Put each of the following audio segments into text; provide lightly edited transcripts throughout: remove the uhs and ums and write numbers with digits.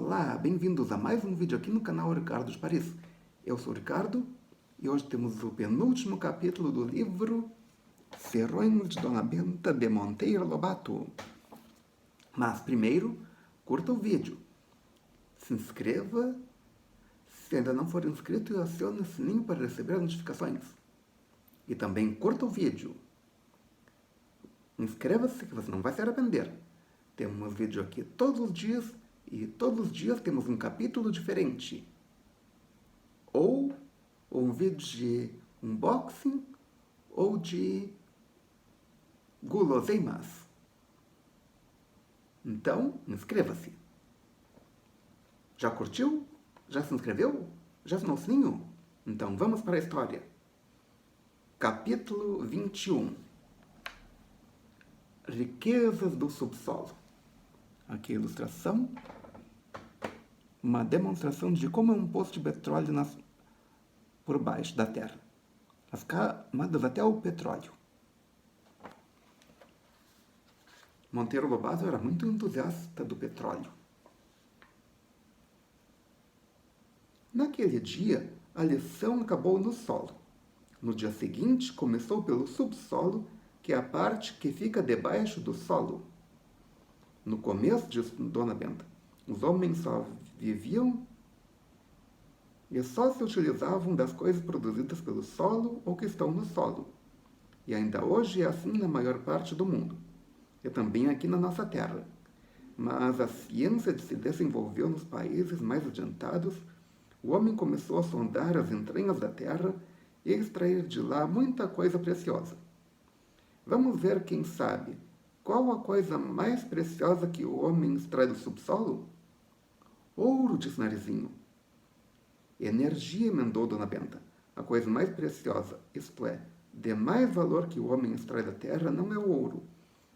Olá, bem-vindos a mais um vídeo aqui no canal Ricardo de Paris. Eu sou o Ricardo e hoje temos o penúltimo capítulo do livro Serões de Dona Benta de Monteiro Lobato. Mas primeiro, curta o vídeo, se inscreva se ainda não for inscrito e acione o sininho para receber notificações. E também curta o vídeo. Inscreva-se que você não vai se arrepender. Temos vídeo aqui todos os dias e todos os dias temos um capítulo diferente. Ou um vídeo de unboxing ou de guloseimas. Então, inscreva-se. Já curtiu? Já se inscreveu? Já assinou o sininho? Então, vamos para a história. Capítulo 21. Riquezas do subsolo. Aqui a ilustração. Uma demonstração de como é um poço de petróleo por baixo da terra. As camadas até o petróleo. Monteiro Lobato era muito entusiasta do petróleo. Naquele dia, a lição acabou no solo. No dia seguinte, começou pelo subsolo, que é a parte que fica debaixo do solo. No começo, disse Dona Benta, os homens só viviam e só se utilizavam das coisas produzidas pelo solo ou que estão no solo. E ainda hoje é assim na maior parte do mundo. E também aqui na nossa terra. Mas a ciência se desenvolveu nos países mais adiantados. O homem começou a sondar as entranhas da terra e extrair de lá muita coisa preciosa. Vamos ver, quem sabe, qual a coisa mais preciosa que o homem extrai do subsolo? Ouro, disse Narizinho. Energia, emendou Dona Benta. A coisa mais preciosa, isto é, de mais valor que o homem extrai da terra, não é o ouro,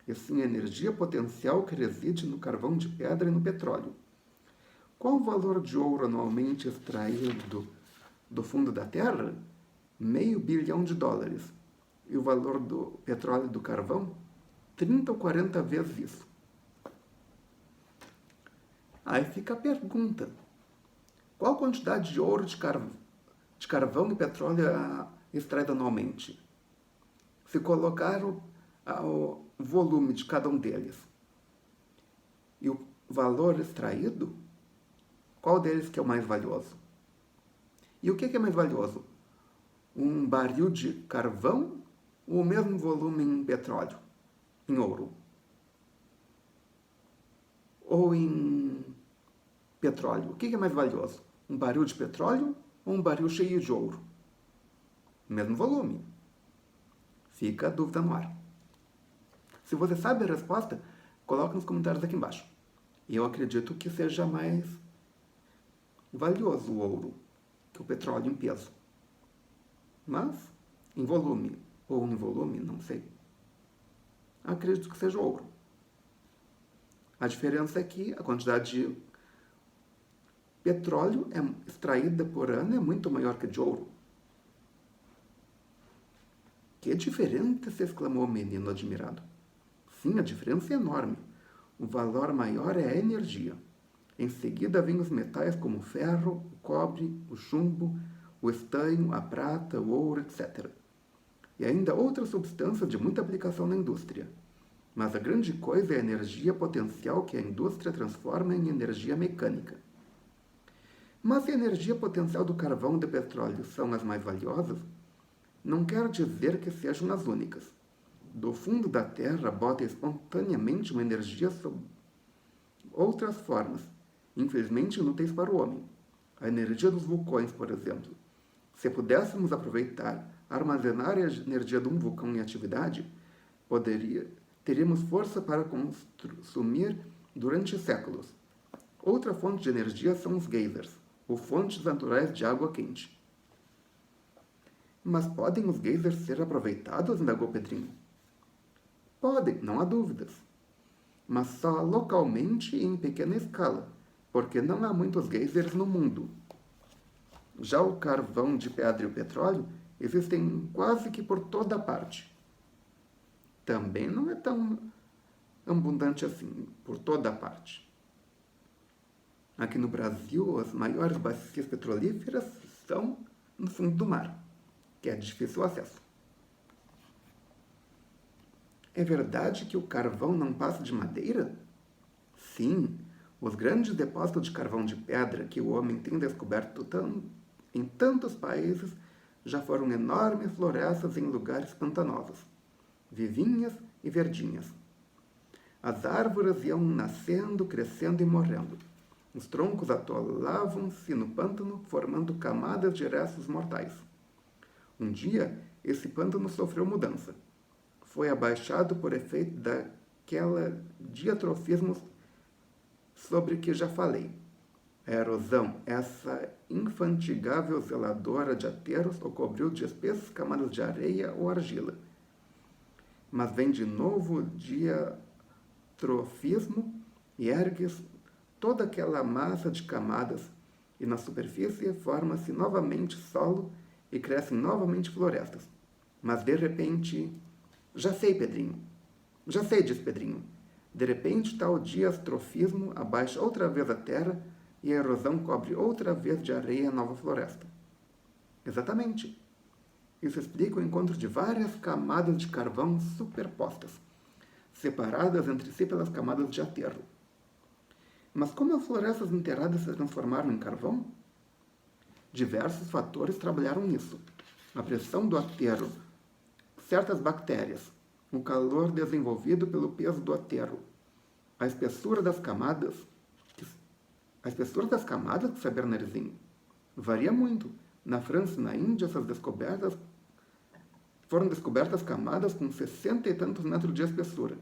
e sim a energia potencial que reside no carvão de pedra e no petróleo. Qual o valor de ouro anualmente extraído do fundo da terra? $500 bilhão. E o valor do petróleo e do carvão? 30 ou 40 vezes isso. Aí fica a pergunta. Qual quantidade de ouro, de carvão e petróleo é extraída anualmente? Se colocar o volume de cada um deles e o valor extraído, qual deles que é o mais valioso? E o que é mais valioso? Um barril de carvão ou o mesmo volume em petróleo, em ouro? Ou em petróleo? O que é mais valioso? Um barril de petróleo ou um barril cheio de ouro? Mesmo volume. Fica a dúvida no ar. Se você sabe a resposta, coloque nos comentários aqui embaixo. Eu acredito que seja mais valioso o ouro que o petróleo em peso. Mas, em volume ou em volume, não sei. Acredito que seja ouro. A diferença é que a quantidade de petróleo extraída por ano é muito maior que a de ouro. Que diferente, se exclamou o menino admirado. Sim, a diferença é enorme. O valor maior é a energia. Em seguida vêm os metais como o ferro, o cobre, o chumbo, o estanho, a prata, o ouro, etc. E ainda outras substâncias de muita aplicação na indústria. Mas a grande coisa é a energia potencial que a indústria transforma em energia mecânica. Mas se a energia potencial do carvão e do petróleo são as mais valiosas, não quer dizer que sejam as únicas. Do fundo da terra brota espontaneamente uma energia sob outras formas, infelizmente inúteis para o homem. A energia dos vulcões, por exemplo. Se pudéssemos aproveitar, armazenar a energia de um vulcão em atividade, teríamos força para consumir durante séculos. Outra fonte de energia são os geysers, ou fontes naturais de água quente. Mas podem os geysers ser aproveitados? Indagou Pedrinho. Podem, não há dúvidas. Mas só localmente e em pequena escala, porque não há muitos geysers no mundo. Já o carvão de pedra e o petróleo existem quase que por toda parte. Também não é tão abundante assim, por toda parte. Aqui no Brasil, as maiores bacias petrolíferas estão no fundo do mar, que é de difícil acesso. É verdade que o carvão não passa de madeira? Sim, os grandes depósitos de carvão de pedra que o homem tem descoberto em tantos países já foram enormes florestas em lugares pantanosos, vivinhas e verdinhas. As árvores iam nascendo, crescendo e morrendo. Os troncos atolavam-se no pântano, formando camadas de restos mortais. Um dia, esse pântano sofreu mudança. Foi abaixado por efeito daquela diatrofismo sobre que já falei. A erosão, essa infantigável zeladora de aterros, o cobriu de espessas camadas de areia ou argila. Mas vem de novo o diatrofismo e ergue toda aquela massa de camadas, e na superfície forma-se novamente solo e crescem novamente florestas. Mas de repente... Já sei, Pedrinho. Já sei, diz Pedrinho. De repente, tal diatrofismo abaixa outra vez a terra e a erosão cobre outra vez de areia a nova floresta. Exatamente. Isso explica o encontro de várias camadas de carvão superpostas, separadas entre si pelas camadas de aterro. Mas como as florestas enterradas se transformaram em carvão? Diversos fatores trabalharam nisso. A pressão do aterro, certas bactérias, o calor desenvolvido pelo peso do aterro, a espessura das camadas, saber, narizinho, varia muito. Na França e na Índia, foram descobertas camadas com 60 e tantos metros de espessura.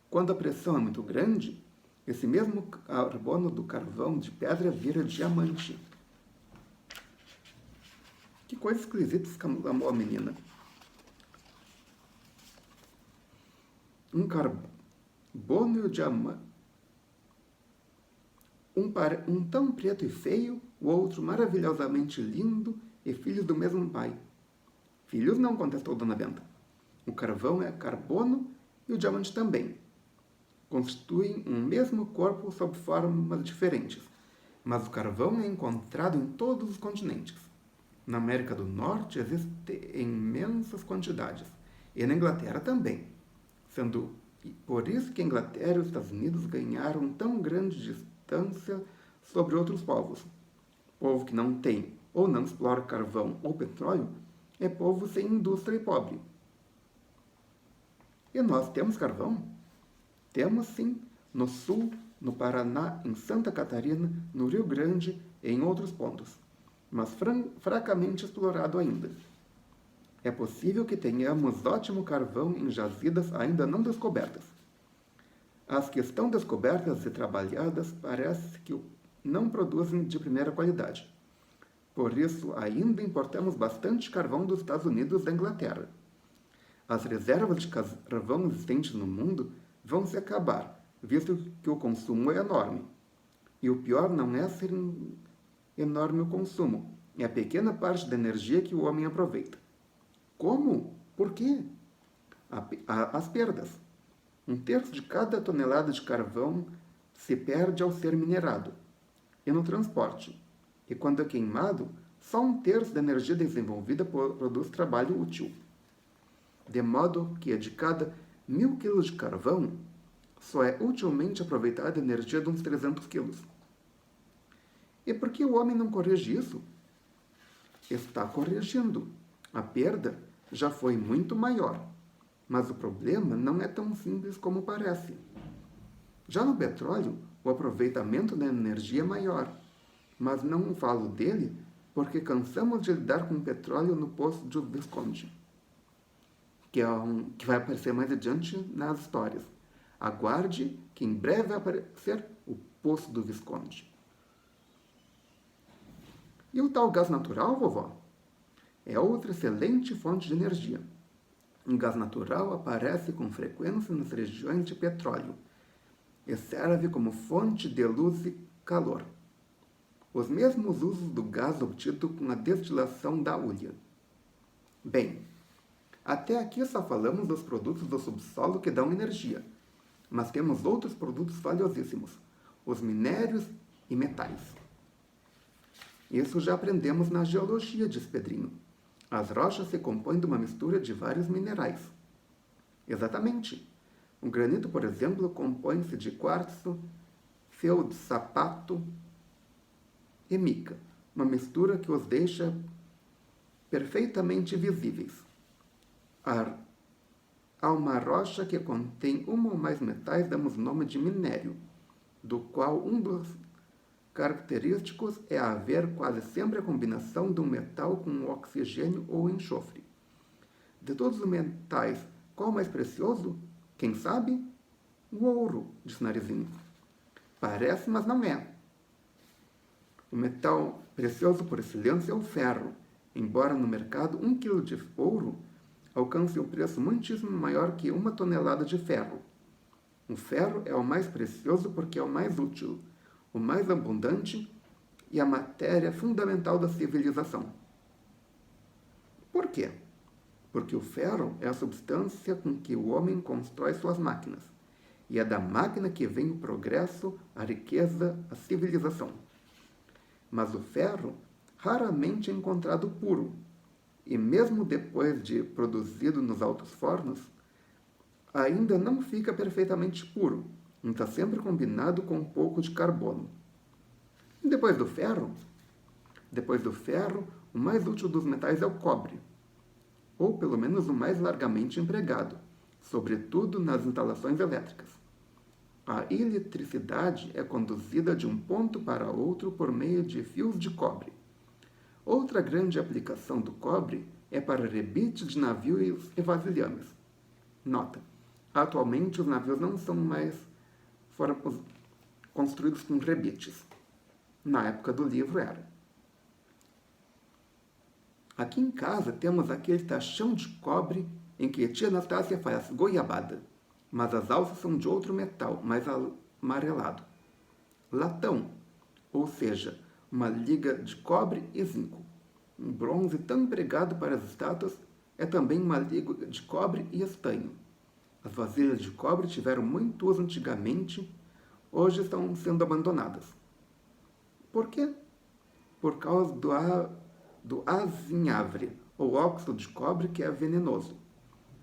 Quando a pressão é muito grande, esse mesmo carbono do carvão de pedra vira diamante. Que coisa esquisita, exclamou a menina. Um carbono e o diamante. Um tão preto e feio, o outro maravilhosamente lindo e filhos do mesmo pai. Filhos não, contestou Dona Benta. O carvão é carbono e o diamante também. Constituem um mesmo corpo sob formas diferentes, mas o carvão é encontrado em todos os continentes. Na América do Norte existe em imensas quantidades, e na Inglaterra também, sendo por isso que a Inglaterra e os Estados Unidos ganharam tão grande distância sobre outros povos. Povo que não tem ou não explora carvão ou petróleo é povo sem indústria e pobre. E nós temos carvão? Temos sim, no Sul, no Paraná, em Santa Catarina, no Rio Grande e em outros pontos, mas fracamente explorado ainda. É possível que tenhamos ótimo carvão em jazidas ainda não descobertas. As que estão descobertas e trabalhadas parece que não produzem de primeira qualidade. Por isso, ainda importamos bastante carvão dos Estados Unidos e da Inglaterra. As reservas de carvão existentes no mundo vão se acabar, visto que o consumo é enorme. E o pior não é ser enorme o consumo, é a pequena parte da energia que o homem aproveita. Como? Por quê? As perdas. 1/3 de cada tonelada de carvão se perde ao ser minerado e no transporte. E quando é queimado, só 1/3 da energia desenvolvida produz trabalho útil. De modo que de cada 1000 quilos de carvão, só é utilmente aproveitada a energia de uns 300 quilos. E por que o homem não corrige isso? Está corrigindo. A perda já foi muito maior, mas o problema não é tão simples como parece. Já no petróleo, o aproveitamento da energia é maior, mas não falo dele porque cansamos de lidar com o petróleo no poço de Visconde, que vai aparecer mais adiante nas histórias. Aguarde que em breve vai aparecer o poço do Visconde. E o tal gás natural, vovó? É outra excelente fonte de energia. O gás natural aparece com frequência nas regiões de petróleo e serve como fonte de luz e calor. Os mesmos usos do gás obtido com a destilação da hulha. Bem, até aqui só falamos dos produtos do subsolo que dão energia, mas temos outros produtos valiosíssimos, os minérios e metais. Isso já aprendemos na geologia, diz Pedrinho. As rochas se compõem de uma mistura de vários minerais. Exatamente. O granito, por exemplo, compõe-se de quartzo, feldsapato e mica, uma mistura que os deixa perfeitamente visíveis. A uma rocha que contém uma ou mais metais damos nome de minério, do qual um dos característicos é haver quase sempre a combinação de um metal com um oxigênio ou enxofre. De todos os metais, qual o mais precioso? Quem sabe? O ouro, disse Narizinho. Parece, mas não é. O metal precioso por excelência é o ferro, embora no mercado 1 quilo de ouro alcance um preço muitíssimo maior que 1 tonelada de ferro. O ferro é o mais precioso porque é o mais útil, o mais abundante e a matéria fundamental da civilização. Por quê? Porque o ferro é a substância com que o homem constrói suas máquinas, e é da máquina que vem o progresso, a riqueza, a civilização. Mas o ferro raramente é encontrado puro, e mesmo depois de produzido nos altos fornos, ainda não fica perfeitamente puro, está sempre combinado com um pouco de carbono. E depois do ferro, o mais útil dos metais é o cobre, ou pelo menos o mais largamente empregado, sobretudo nas instalações elétricas. A eletricidade é conduzida de um ponto para outro por meio de fios de cobre. Outra grande aplicação do cobre é para rebites de navios e vasilhames. Nota: atualmente os navios não são mais construídos com rebites. Na época do livro era. Aqui em casa temos aquele tachão de cobre em que a tia Anastácia faz goiabada, mas as alças são de outro metal, mais amarelado. Latão, ou seja, uma liga de cobre e zinco. Um bronze tão empregado para as estátuas é também uma liga de cobre e estanho. As vasilhas de cobre tiveram muito uso antigamente, hoje estão sendo abandonadas. Por quê? Por causa do azinhavre, ou óxido de cobre, que é venenoso.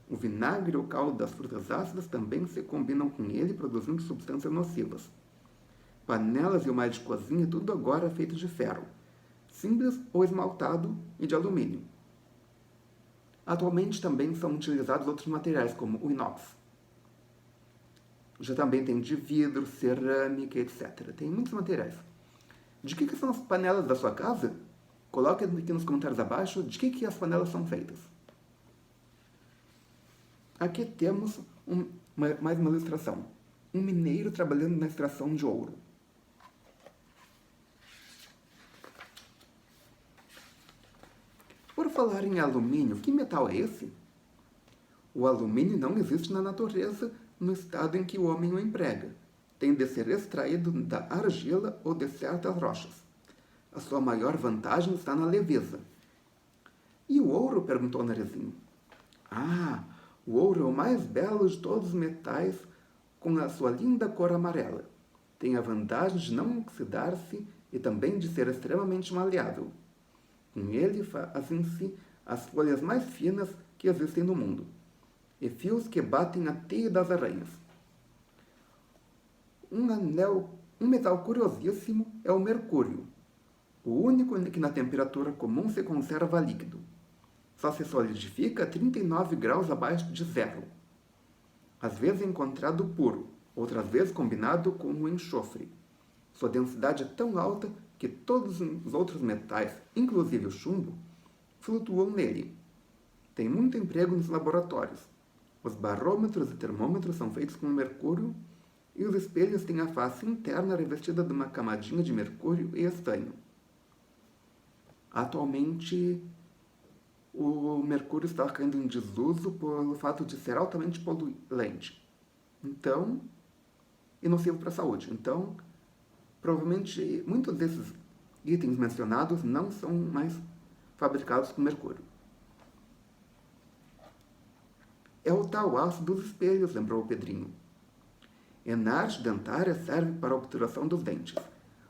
O vinagre e o caldo das frutas ácidas também se combinam com ele, produzindo substâncias nocivas. Panelas e o de cozinha, tudo agora é feito de ferro, simples ou esmaltado, e de alumínio. Atualmente também são utilizados outros materiais, como o inox. Já também tem de vidro, cerâmica, etc. Tem muitos materiais. De que são as panelas da sua casa? Coloque aqui nos comentários abaixo de que as panelas são feitas. Aqui temos mais uma ilustração. Um mineiro trabalhando na extração de ouro. Por falar em alumínio, que metal é esse? O alumínio não existe na natureza no estado em que o homem o emprega. Tem de ser extraído da argila ou de certas rochas. A sua maior vantagem está na leveza. E o ouro? Perguntou o Narizinho. Ah, o ouro é o mais belo de todos os metais, com a sua linda cor amarela. Tem a vantagem de não oxidar-se e também de ser extremamente maleável. Com ele fazem-se as folhas mais finas que existem no mundo, e fios que batem na teia das aranhas. Um metal curiosíssimo é o mercúrio, o único que na temperatura comum se conserva líquido. Só se solidifica a 39 graus abaixo de zero. Às vezes é encontrado puro, outras vezes combinado com o enxofre. Sua densidade é tão alta que todos os outros metais, inclusive o chumbo, flutuam nele. Tem muito emprego nos laboratórios. Os barômetros e termômetros são feitos com mercúrio e os espelhos têm a face interna revestida de uma camadinha de mercúrio e estanho. Atualmente, o mercúrio está caindo em desuso pelo fato de ser altamente poluente. E nocivo para a saúde. Então, provavelmente, muitos desses itens mencionados não são mais fabricados com mercúrio. É o tal aço dos espelhos, lembrou o Pedrinho. E na arte dentária serve para a obturação dos dentes.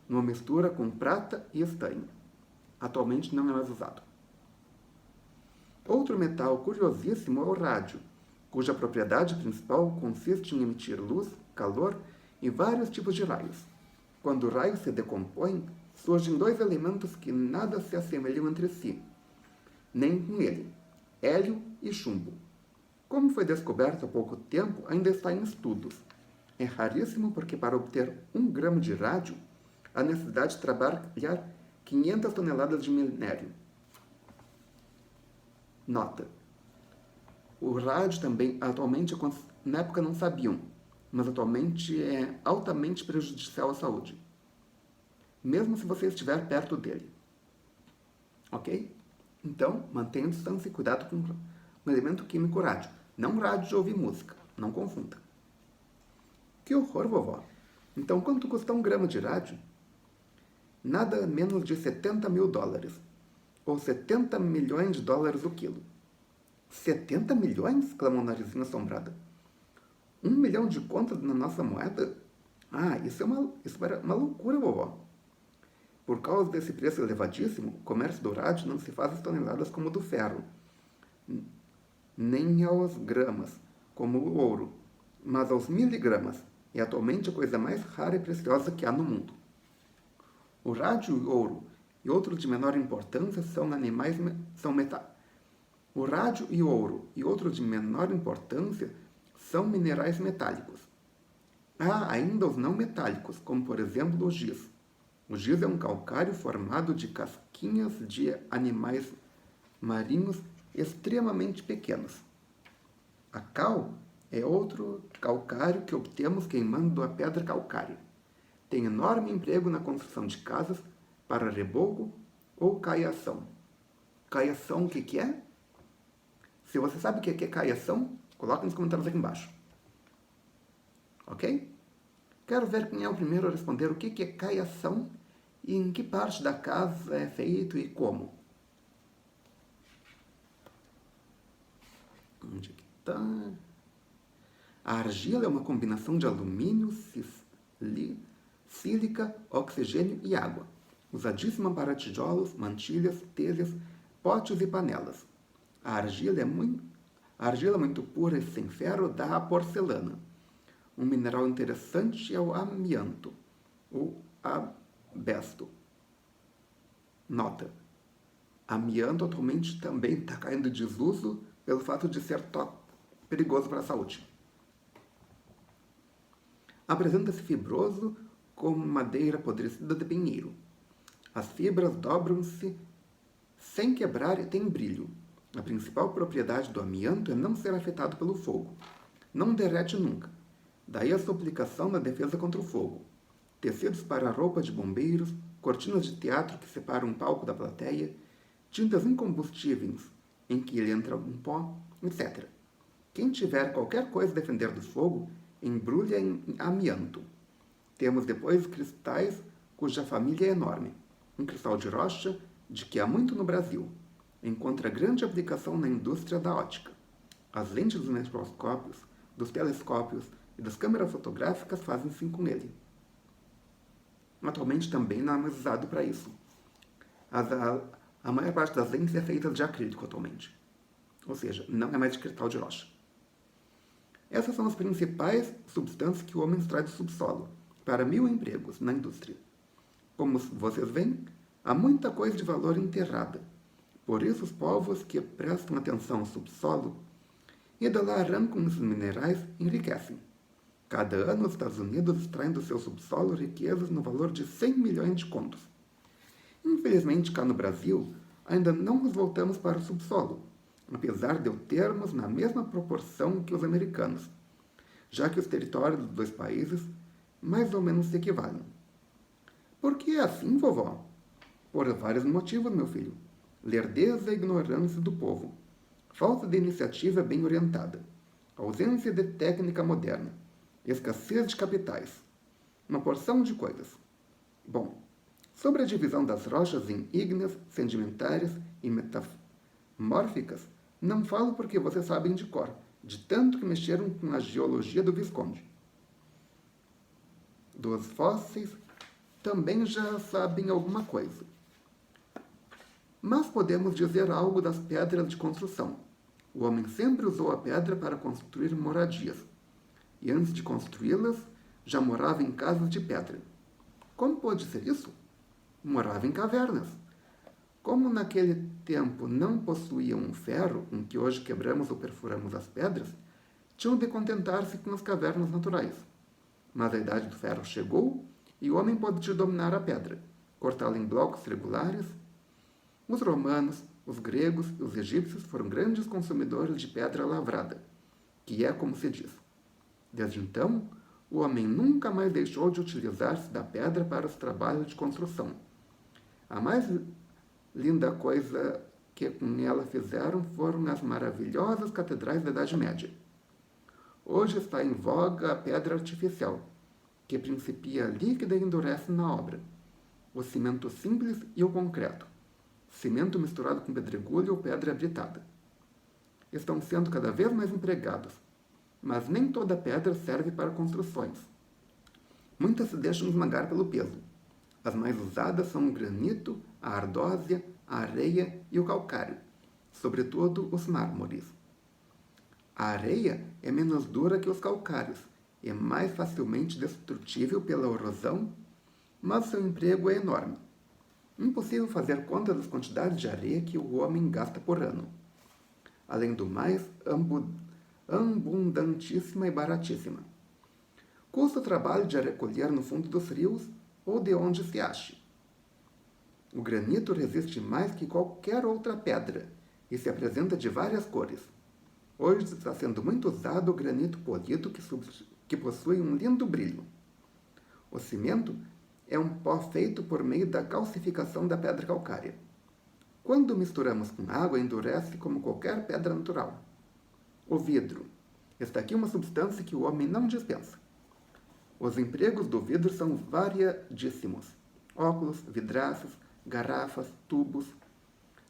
numa mistura com prata e estanho. Atualmente não é mais usado. Outro metal curiosíssimo é o rádio, cuja propriedade principal consiste em emitir luz, calor e vários tipos de raios. Quando o raio se decompõe, surgem dois elementos que nada se assemelham entre si, nem com ele, hélio e chumbo. Como foi descoberto há pouco tempo, ainda está em estudos. É raríssimo porque para obter 1 grama de rádio, há necessidade de trabalhar 500 toneladas de minério. Nota. O rádio também, atualmente, na época não sabiam, mas atualmente é altamente prejudicial à saúde, mesmo se você estiver perto dele. Ok? Então, mantenha distância e cuidado com o elemento químico rádio. Não rádio de ouvir música, não confunda. Que horror, vovó! Então, quanto custa 1 grama de rádio? Nada menos de 70 mil dólares, ou 70 milhões de dólares o quilo. 70 milhões? Clamou Narizinho assombrada. 1 milhão de contas na nossa moeda? Ah, isso era uma loucura, vovó. Por causa desse preço elevadíssimo, o comércio do rádio não se faz às toneladas como o do ferro, nem aos gramas, como o ouro, mas aos miligramas, e atualmente a coisa mais rara e preciosa que há no mundo. O rádio, o ouro e outros de menor importância são metais. O rádio e o ouro e outros de menor importância são minerais metálicos. Há ainda os não metálicos, como por exemplo o giz. O giz é um calcário formado de casquinhas de animais marinhos extremamente pequenos. A cal é outro calcário que obtemos queimando a pedra calcária. Tem enorme emprego na construção de casas para reboco ou caiação. Caiação, o que é? Se você sabe o que é caiação, coloque nos comentários aqui embaixo. Ok? Quero ver quem é o primeiro a responder o que é caiação e em que parte da casa é feito e como. Onde é que está? A argila é uma combinação de alumínio, sílica, oxigênio e água, usadíssima para tijolos, mantilhas, telhas, potes e panelas. A argila muito pura e sem ferro dá a porcelana. Um mineral interessante é o amianto, ou abesto. Nota. Amianto atualmente também está caindo em desuso pelo fato de ser perigoso para a saúde. Apresenta-se fibroso como madeira apodrecida de pinheiro. As fibras dobram-se sem quebrar e têm brilho. A principal propriedade do amianto é não ser afetado pelo fogo. Não derrete nunca. Daí a sua aplicação na defesa contra o fogo. Tecidos para roupa de bombeiros, cortinas de teatro que separam um palco da plateia, tintas incombustíveis em que ele entra um pó, etc. Quem tiver qualquer coisa a defender do fogo, embrulha em amianto. Temos depois cristais cuja família é enorme. Um cristal de rocha, de que há muito no Brasil. Encontra grande aplicação na indústria da ótica. As lentes dos microscópios, dos telescópios e das câmeras fotográficas fazem-se com ele. Atualmente também não é mais usado para isso. A maior parte das lentes é feita de acrílico atualmente. Ou seja, não é mais de cristal de rocha. Essas são as principais substâncias que o homem extrai do subsolo, para 1000 empregos na indústria. Como vocês veem, há muita coisa de valor enterrada. Por isso, os povos que prestam atenção ao subsolo e de lá arrancam esses minerais enriquecem. Cada ano, os Estados Unidos extraem do seu subsolo riquezas no valor de 100 milhões de contos. Infelizmente, cá no Brasil, ainda não nos voltamos para o subsolo, apesar de o termos na mesma proporção que os americanos, já que os territórios dos dois países mais ou menos se equivalem. Por que é assim, vovó? Por vários motivos, meu filho. Lerdeza e ignorância do povo, falta de iniciativa bem orientada, ausência de técnica moderna, escassez de capitais, uma porção de coisas. Bom, sobre a divisão das rochas em ígneas, sedimentares e metamórficas, não falo porque vocês sabem de cor, de tanto que mexeram com a geologia do Visconde. Dos fósseis também já sabem alguma coisa. Mas podemos dizer algo das pedras de construção. O homem sempre usou a pedra para construir moradias, e antes de construí-las, já morava em casas de pedra. Como pode ser isso? Morava em cavernas. Como naquele tempo não possuíam um ferro, em que hoje quebramos ou perfuramos as pedras, tinham de contentar-se com as cavernas naturais. Mas a idade do ferro chegou e o homem pôde dominar a pedra, cortá-la em blocos regulares. Os romanos, os gregos e os egípcios foram grandes consumidores de pedra lavrada, que é como se diz. Desde então, o homem nunca mais deixou de utilizar-se da pedra para os trabalhos de construção. A mais linda coisa que com ela fizeram foram as maravilhosas catedrais da Idade Média. Hoje está em voga a pedra artificial, que principia líquida e endurece na obra, o cimento simples e o concreto, cimento misturado com pedregulho ou pedra britada. Estão sendo cada vez mais empregados, mas nem toda pedra serve para construções. Muitas se deixam esmagar pelo peso. As mais usadas são o granito, a ardósia, a areia e o calcário, sobretudo os mármores. A areia é menos dura que os calcários e é mais facilmente destrutível pela erosão, mas seu emprego é enorme. Impossível fazer conta das quantidades de areia que o homem gasta por ano. Além do mais, abundantíssima e baratíssima. Custa o trabalho de a recolher no fundo dos rios ou de onde se ache. O granito resiste mais que qualquer outra pedra e se apresenta de várias cores. Hoje está sendo muito usado o granito polido que possui um lindo brilho. O cimento é um pó feito por meio da calcificação da pedra calcária. Quando misturamos com água, endurece como qualquer pedra natural. O vidro. Está aqui uma substância que o homem não dispensa. Os empregos do vidro são variadíssimos. Óculos, vidraças, garrafas, tubos.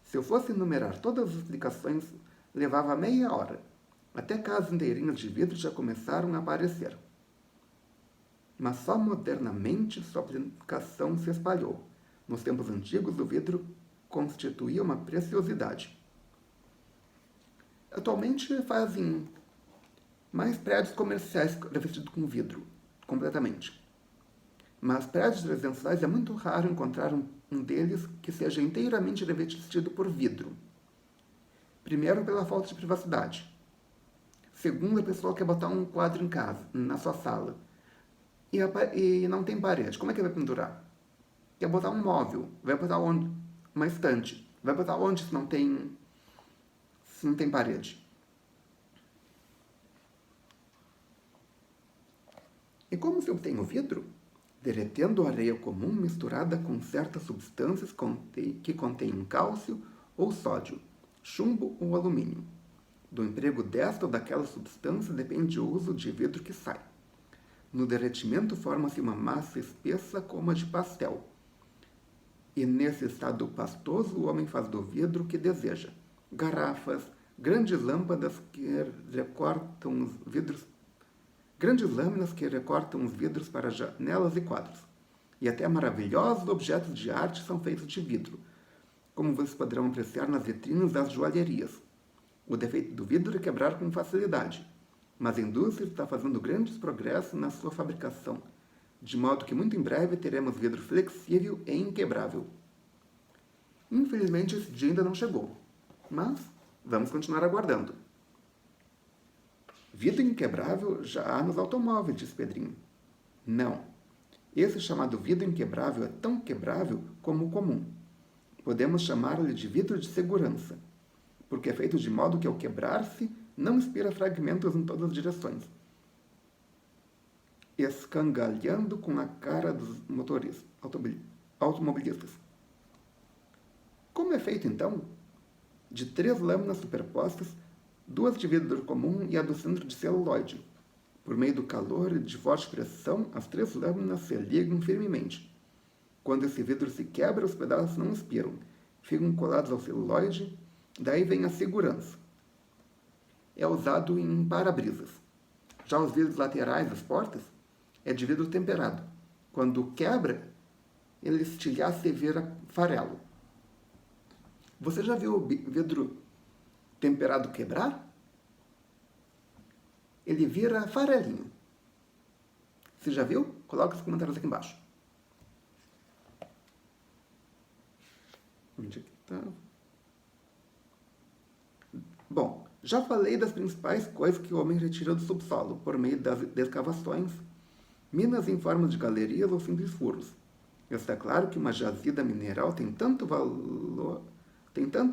Se eu fosse enumerar todas as aplicações, levava meia hora. Até casas inteirinhas de vidro já começaram a aparecer. Mas só modernamente sua aplicação se espalhou. Nos tempos antigos, o vidro constituía uma preciosidade. Atualmente fazem mais prédios comerciais revestidos com vidro, completamente. Mas prédios residenciais é muito raro encontrar um deles que seja inteiramente revestido por vidro. Primeiro, pela falta de privacidade. Segundo, a pessoa quer botar um quadro em casa, na sua sala, e não tem parede. Como é que vai pendurar? Quer botar um móvel, vai botar onde? Uma estante. Vai botar onde se não tem parede? E como se obtém o vidro? Derretendo areia comum misturada com certas substâncias que contêm cálcio ou sódio, chumbo ou alumínio. Do emprego desta ou daquela substância depende o uso de vidro que sai. No derretimento forma-se uma massa espessa como a de pastel. E nesse estado pastoso o homem faz do vidro o que deseja. Garrafas, grandes lâmpadas que recortam os vidros, grandes lâminas que recortam os vidros para janelas e quadros. E até maravilhosos objetos de arte são feitos de vidro, como vocês poderão apreciar nas vitrines das joalherias. O defeito do vidro é quebrar com facilidade, mas a indústria está fazendo grandes progressos na sua fabricação, de modo que muito em breve teremos vidro flexível e inquebrável. Infelizmente esse dia ainda não chegou, mas vamos continuar aguardando. Vidro inquebrável já há nos automóveis, diz Pedrinho. Não. Esse chamado vidro inquebrável é tão quebrável como o comum. Podemos chamá-lo de vidro de segurança, porque é feito de modo que ao quebrar-se não espira fragmentos em todas as direções, escangalhando com a cara dos motoristas, automobilistas. Como é feito então? De 3 lâminas superpostas, 2 de vidro comum e a do centro de celuloide. Por meio do calor e de forte pressão, as 3 lâminas se ligam firmemente. Quando esse vidro se quebra, os pedaços não expiram, ficam colados ao celuloide, daí vem a segurança. É usado em para-brisas. Já os vidros laterais das portas é de vidro temperado. Quando quebra, ele estilhaça e vira farelo. Você já viu o vidro temperado quebrar? Ele vira farelinho. Você já viu? Coloca os comentários aqui embaixo. Onde é que tá? Bom, já falei das principais coisas que o homem retira do subsolo por meio das escavações, minas em forma de galerias ou simples furos. Está claro que uma jazida mineral tem tanto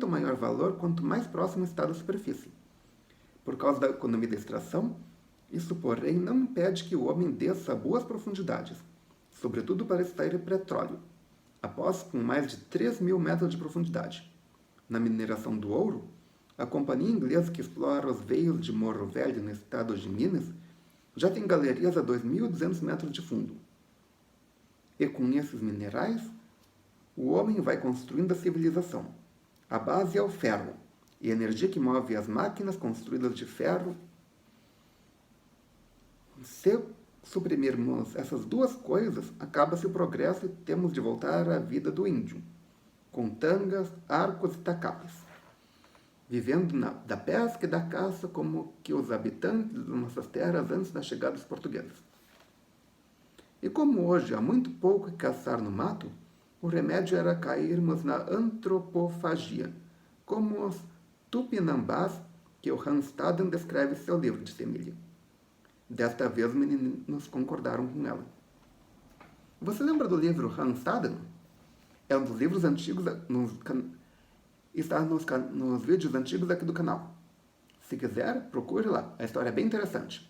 maior valor quanto mais próximo está da superfície. Por causa da economia da extração, isso, porém, não impede que o homem desça a boas profundidades, sobretudo para extrair petróleo, após com mais de 3.000 metros de profundidade. Na mineração do ouro, a companhia inglesa que explora os veios de Morro Velho no estado de Minas já tem galerias a 2.200 metros de fundo. E com esses minerais, o homem vai construindo a civilização. A base é o ferro, e a energia que move as máquinas construídas de ferro. Se suprimirmos essas duas coisas, acaba-se o progresso e temos de voltar à vida do índio, com tangas, arcos e tacapes, vivendo da pesca e da caça como que os habitantes de nossas terras antes da chegada dos portugueses. E como hoje há muito pouco que caçar no mato, o remédio era cairmos na antropofagia, como os tupinambás que o Hans Staden descreve em seu livro de Semília. Desta vez os meninos concordaram com ela. Você lembra do livro Hans Staden? É um dos livros antigos, está nos vídeos antigos aqui do canal. Se quiser, procure lá, a história é bem interessante.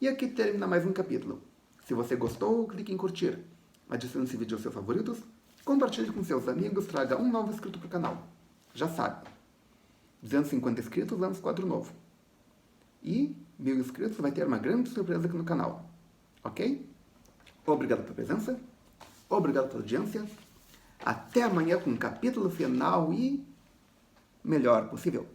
E aqui termina mais um capítulo. Se você gostou, clique em curtir. Adicione esse vídeo aos seus favoritos, compartilhe com seus amigos, traga um novo inscrito para o canal. Já sabe, 250 inscritos, lança quadro novo. E 1.000 inscritos vai ter uma grande surpresa aqui no canal. Ok? Obrigado pela presença, obrigado pela audiência. Até amanhã com o capítulo final e melhor possível.